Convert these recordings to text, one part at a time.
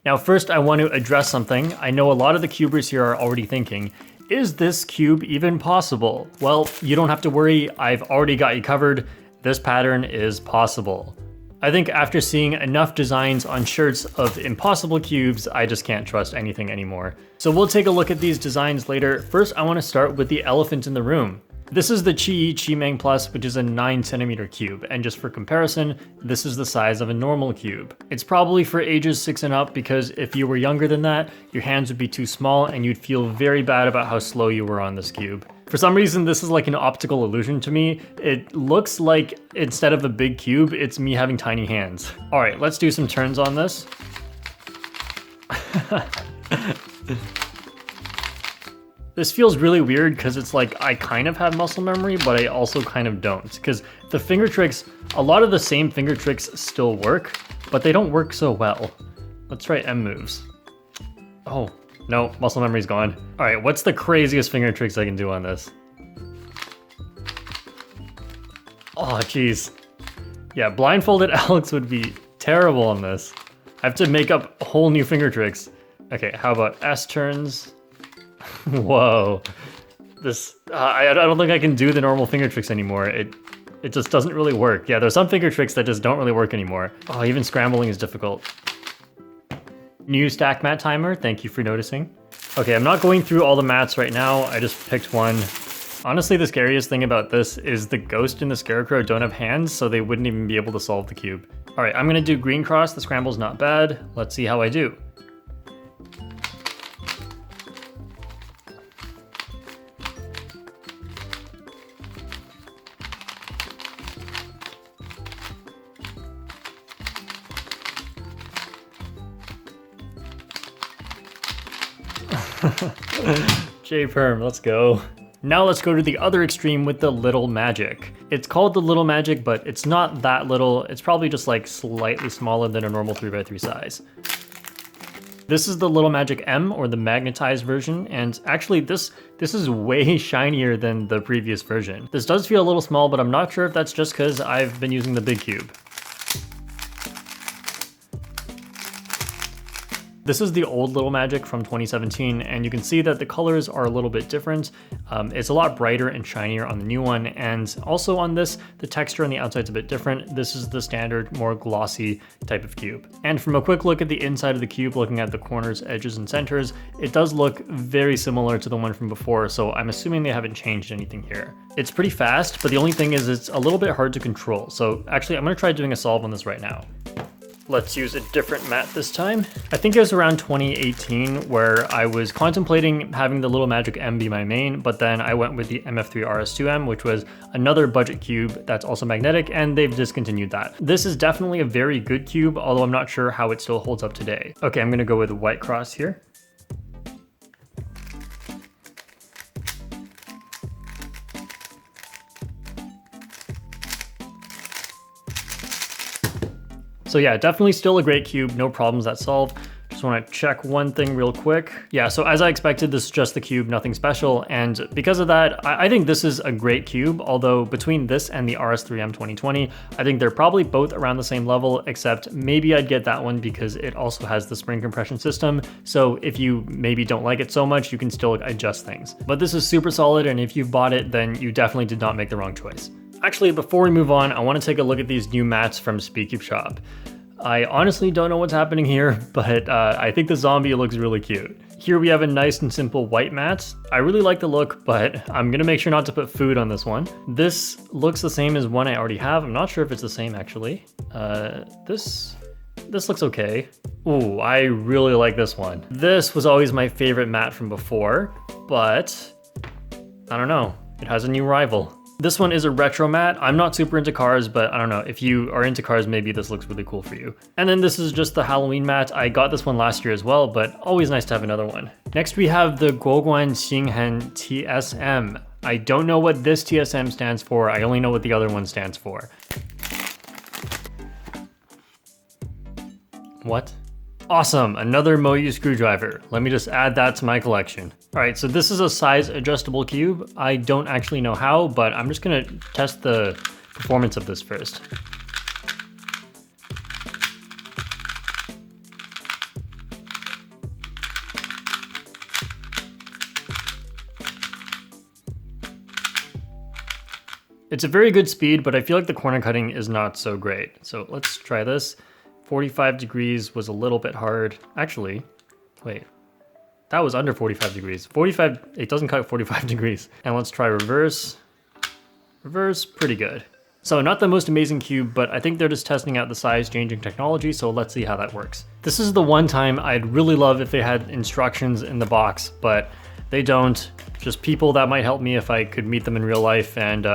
Now first I want to address something. I know a lot of the cubers here are already thinking, is this cube even possible? Well, you don't have to worry, I've already got you covered. This pattern is possible. I think after seeing enough designs on shirts of impossible cubes, I just can't trust anything anymore. So we'll take a look at these designs later. First, I want to start with the elephant in the room. This is the Chi Plus, which is a 9cm cube, and just for comparison, this is the size of a normal cube. It's probably for ages 6 and up because if you were younger than that, your hands would be too small and you'd feel very bad about how slow you were on this cube. For some reason, this is like an optical illusion to me. It looks like instead of a big cube, it's me having tiny hands. All right, let's do some turns on this. This feels really weird because it's like I kind of have muscle memory, but I also kind of don't. Because the finger tricks, a lot of the same finger tricks still work, but they don't work so well. Let's try M moves. Oh, no, muscle memory's gone. All right, what's the craziest finger tricks I can do on this? Oh, geez. Yeah, blindfolded Alex would be terrible on this. I have to make up whole new finger tricks. Okay, how about S turns? Whoa, this, I don't think I can do the normal finger tricks anymore. It just doesn't really work. Yeah, there's some finger tricks that just don't really work anymore. Oh, even scrambling is difficult. New stack mat timer, thank you for noticing. Okay, I'm not going through all the mats right now, I just picked one. Honestly, the scariest thing about this is the ghost and the scarecrow don't have hands, so they wouldn't even be able to solve the cube. All right, I'm gonna do green cross, the scramble's not bad. Let's see how I do. J-Perm, let's go. Now let's go to the other extreme with the little magic. It's called the little magic, but it's not that little. It's probably just like slightly smaller than a normal 3x3 size. This is the little magic M, or the magnetized version, and actually this is way shinier than the previous version. This does feel a little small, but I'm not sure if that's just because I've been using the big cube. This is the old Little Magic from 2017, and you can see that the colors are a little bit different. It's a lot brighter and shinier on the new one, and also on this, the texture on the outside's a bit different. This is the standard, more glossy type of cube. And from a quick look at the inside of the cube, looking at the corners, edges, and centers, it does look very similar to the one from before, so I'm assuming they haven't changed anything here. It's pretty fast, but the only thing is it's a little bit hard to control. So actually, I'm gonna try doing a solve on this right now. Let's use a different mat this time. I think it was around 2018 where I was contemplating having the Little Magic M be my main, but then I went with the MF3 RS2M, which was another budget cube that's also magnetic, and they've discontinued that. This is definitely a very good cube, although I'm not sure how it still holds up today. Okay, I'm gonna go with white cross here. So yeah, definitely still a great cube, no problems that solved. Just want to check one thing real quick. Yeah, so as I expected, this is just the cube, nothing special. And because of that, I think this is a great cube, although between this and the RS3M 2020, I think they're probably both around the same level, except maybe I'd get that one because it also has the spring compression system. So if you maybe don't like it so much, you can still adjust things. But this is super solid, and if you've bought it, then you definitely did not make the wrong choice. Actually, before we move on, I want to take a look at these new mats from Speedcube Shop. I honestly don't know what's happening here, but I think the zombie looks really cute. Here we have a nice and simple white mat. I really like the look, but I'm gonna make sure not to put food on this one. This looks the same as one I already have. I'm not sure if it's the same actually. This looks okay. Ooh, I really like this one. This was always my favorite mat from before, but I don't know, it has a new rival. This one is a retro mat. I'm not super into cars, but I don't know, if you are into cars, maybe this looks really cool for you. And then this is just the Halloween mat. I got this one last year as well, but always nice to have another one. Next we have the Guoguan Xinghen TSM. I don't know what this TSM stands for. I only know what the other one stands for. What? Awesome, another Moyu screwdriver. Let me just add that to my collection. All right, so this is a size adjustable cube. I don't actually know how, but I'm just gonna test the performance of this first. It's a very good speed, but I feel like the corner cutting is not so great. So let's try this. 45 degrees was a little bit hard. Actually, wait, that was under 45 degrees. 45, it doesn't cut 45 degrees. And let's try reverse. Reverse, pretty good. So not the most amazing cube, but I think they're just testing out the size changing technology, so let's see how that works. This is the one time I'd really love if they had instructions in the box, but they don't. Just people that might help me if I could meet them in real life, and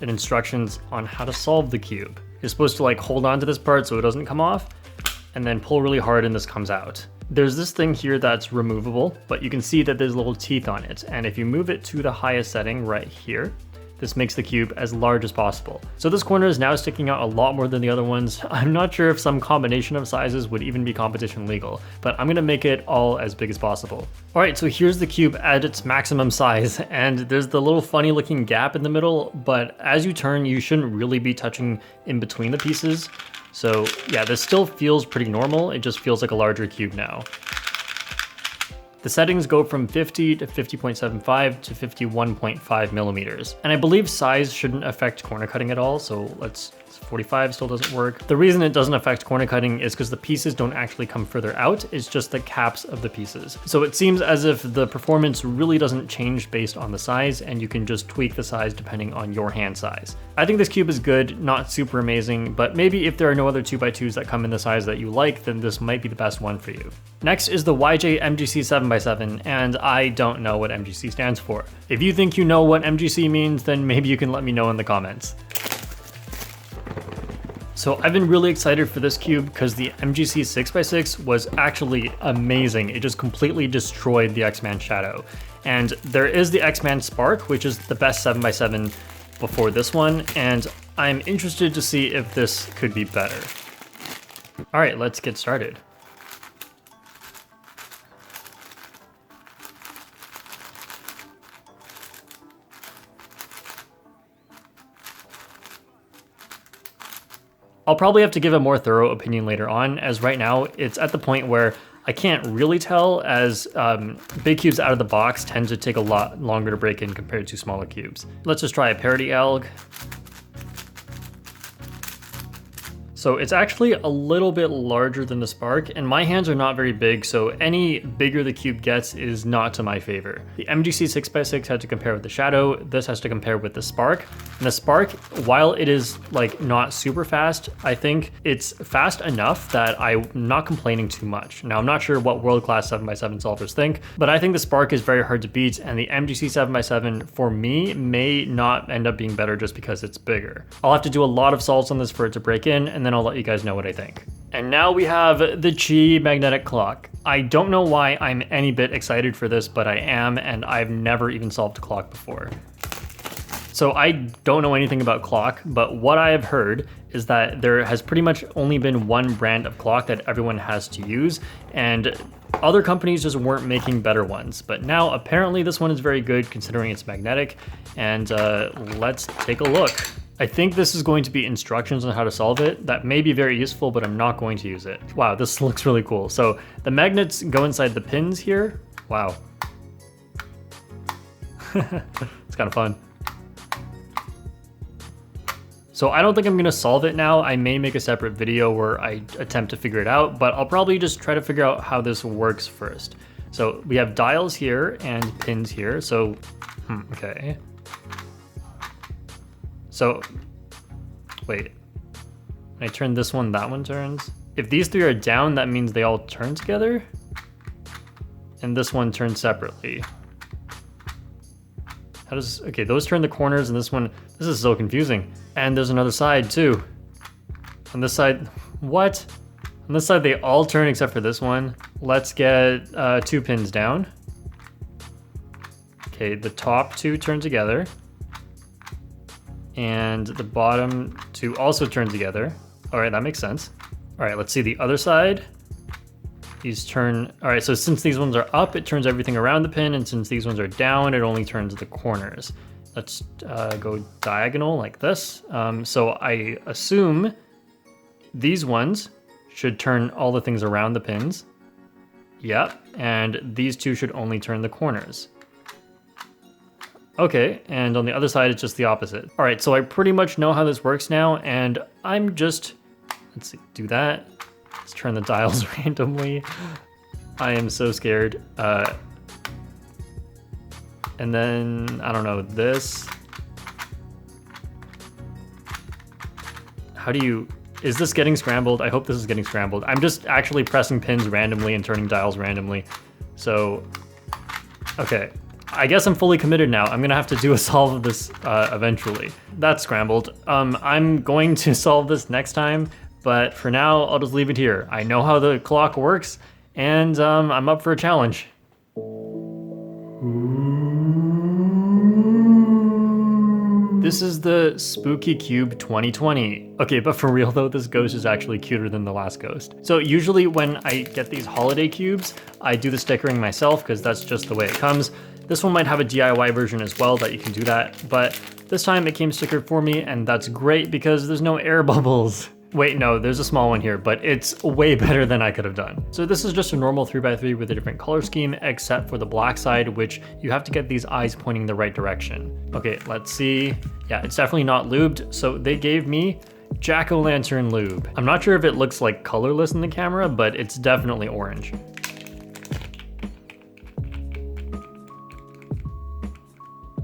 instructions on how to solve the cube. You're supposed to like hold on to this part so it doesn't come off, and then pull really hard and this comes out. There's this thing here that's removable, but you can see that there's little teeth on it, and if you move it to the highest setting right here, this makes the cube as large as possible. So this corner is now sticking out a lot more than the other ones. I'm not sure if some combination of sizes would even be competition legal, but I'm gonna make it all as big as possible. All right, so here's the cube at its maximum size, and there's the little funny looking gap in the middle, but as you turn, you shouldn't really be touching in between the pieces. So yeah, this still feels pretty normal. It just feels like a larger cube now. The settings go from 50 to 50.75 to 51.5 millimeters. And I believe size shouldn't affect corner cutting at all, so 45 still doesn't work. The reason it doesn't affect corner cutting is because the pieces don't actually come further out, it's just the caps of the pieces. So it seems as if the performance really doesn't change based on the size, and you can just tweak the size depending on your hand size. I think this cube is good, not super amazing, but maybe if there are no other 2x2s that come in the size that you like, then this might be the best one for you. Next is the YJ MGC 7x7, and I don't know what MGC stands for. If you think you know what MGC means, then maybe you can let me know in the comments. So I've been really excited for this cube because the MGC 6x6 was actually amazing. It just completely destroyed the X-Man Shadow. And there is the X-Man Spark, which is the best 7x7 before this one, and I'm interested to see if this could be better. All right, let's get started. I'll probably have to give a more thorough opinion later on, as right now it's at the point where I can't really tell, as big cubes out of the box tend to take a lot longer to break in compared to smaller cubes. Let's just try a parity alg. So it's actually a little bit larger than the Spark, and my hands are not very big, so any bigger the cube gets is not to my favor. The MGC 6x6 had to compare with the Shadow, this has to compare with the Spark. And the Spark, while it is like not super fast, I think it's fast enough that I'm not complaining too much. Now I'm not sure what world-class 7x7 solvers think, but I think the Spark is very hard to beat, and the MGC 7x7 for me may not end up being better just because it's bigger. I'll have to do a lot of solves on this for it to break in, and then I'll let you guys know what I think. And now we have the Qi magnetic clock. I don't know why I'm any bit excited for this, but I am, and I've never even solved a clock before. So I don't know anything about clock, but what I have heard is that there has pretty much only been one brand of clock that everyone has to use, and other companies just weren't making better ones. But now apparently this one is very good considering it's magnetic, and let's take a look. I think this is going to be instructions on how to solve it. That may be very useful, but I'm not going to use it. Wow, this looks really cool. So the magnets go inside the pins here. Wow. It's kind of fun. So I don't think I'm gonna solve it now. I may make a separate video where I attempt to figure it out, but I'll probably just try to figure out how this works first. So we have dials here and pins here. So, okay. So, wait, when I turn this one, that one turns. If these three are down, that means they all turn together. And this one turns separately. How does, okay, those turn the corners and this one, this is so confusing. And there's another side too. On this side, what? On this side, they all turn except for this one. Let's get 2 pins down. Okay, the top 2 turn together. And the bottom 2 also turn together. All right, that makes sense. All right, let's see the other side. These turn, all right, so since these ones are up, it turns everything around the pin, and since these ones are down, it only turns the corners. Let's go diagonal like this. So I assume these ones should turn all the things around the pins. Yep, and these 2 should only turn the corners. Okay, and on the other side, it's just the opposite. All right, so I pretty much know how this works now, and I'm just, let's see, do that. Let's turn the dials randomly. I am so scared. And then, I don't know, this. How do you, is this getting scrambled? I hope this is getting scrambled. I'm just actually pressing pins randomly and turning dials randomly. So, okay. I guess I'm fully committed now. I'm gonna have to do a solve of this eventually. That's scrambled. I'm going to solve this next time, but for now, I'll just leave it here. I know how the clock works, and I'm up for a challenge. This is the Spooky Cube 2020. Okay, but for real though, this ghost is actually cuter than the last ghost. So usually when I get these holiday cubes, I do the stickering myself because that's just the way it comes. This one might have a DIY version as well that you can do that, but this time it came stickered for me, and that's great because there's no air bubbles. Wait, no, there's a small one here, but it's way better than I could have done. So this is just a normal 3x3 with a different color scheme, except for the black side, which you have to get these eyes pointing the right direction. Okay, let's see. Yeah, it's definitely not lubed, so they gave me jack-o'-lantern lube. I'm not sure if it looks like colorless in the camera, but it's definitely orange.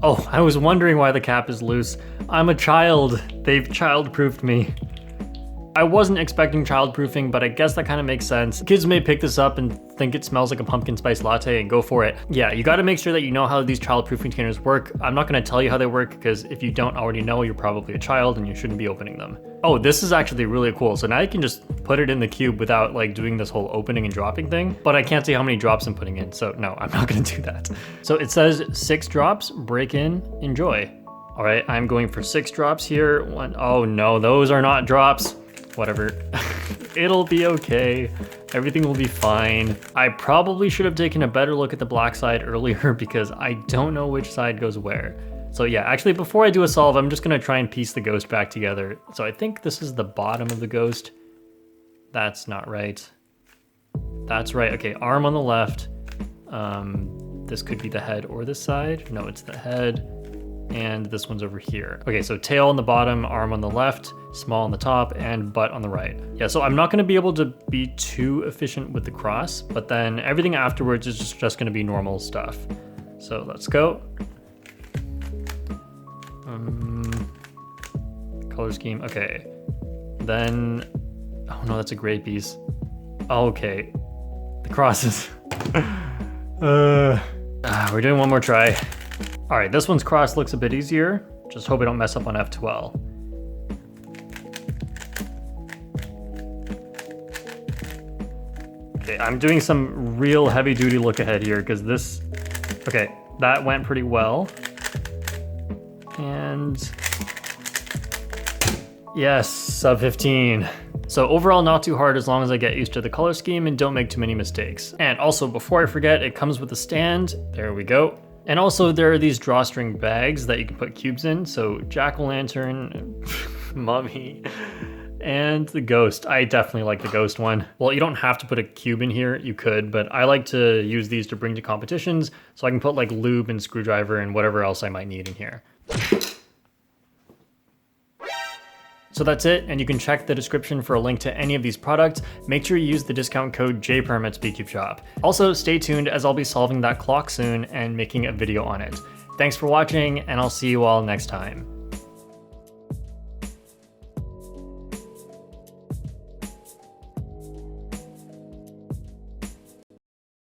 Oh, I was wondering why the cap is loose. I'm a child. They've child-proofed me. I wasn't expecting childproofing, but I guess that kind of makes sense. Kids may pick this up and think it smells like a pumpkin spice latte and go for it. Yeah, you gotta make sure that you know how these childproofing containers work. I'm not gonna tell you how they work because if you don't already know, you're probably a child and you shouldn't be opening them. Oh, this is actually really cool. So now you can just put it in the cube without like doing this whole opening and dropping thing, but I can't see how many drops I'm putting in. So no, I'm not gonna do that. So it says 6 drops, break in, enjoy. All right, I'm going for 6 drops here. Oh no, those are not drops. Whatever, it'll be okay. Everything will be fine. I probably should have taken a better look at the black side earlier because I don't know which side goes where. So yeah, actually before I do a solve, I'm just gonna try and piece the ghost back together. So I think this is the bottom of the ghost. That's not right. That's right, okay, arm on the left. This could be the head or this side. No, it's the head. And this one's over here. Okay, so tail on the bottom, arm on the left, small on the top, and butt on the right. Yeah, so I'm not gonna be able to be too efficient with the cross, but then everything afterwards is just gonna be normal stuff. So let's go. Color scheme, okay. Then, oh no, that's a gray piece. Okay, the crosses. We're doing one more try. All right, this one's cross looks a bit easier. Just hope I don't mess up on F12. Okay, I'm doing some real heavy duty look ahead here because this, okay, that went pretty well. And yes, sub 15. So overall, not too hard as long as I get used to the color scheme and don't make too many mistakes. And also, before I forget, it comes with a stand. There we go. And also there are these drawstring bags that you can put cubes in. So jack-o'-lantern, mummy, and the ghost. I definitely like the ghost one. Well, you don't have to put a cube in here. You could, but I like to use these to bring to competitions so I can put like lube and screwdriver and whatever else I might need in here. So that's it, and you can check the description for a link to any of these products. Make sure you use the discount code JPerm at SpeedCube Shop. Also, stay tuned as I'll be solving that clock soon and making a video on it. Thanks for watching, and I'll see you all next time.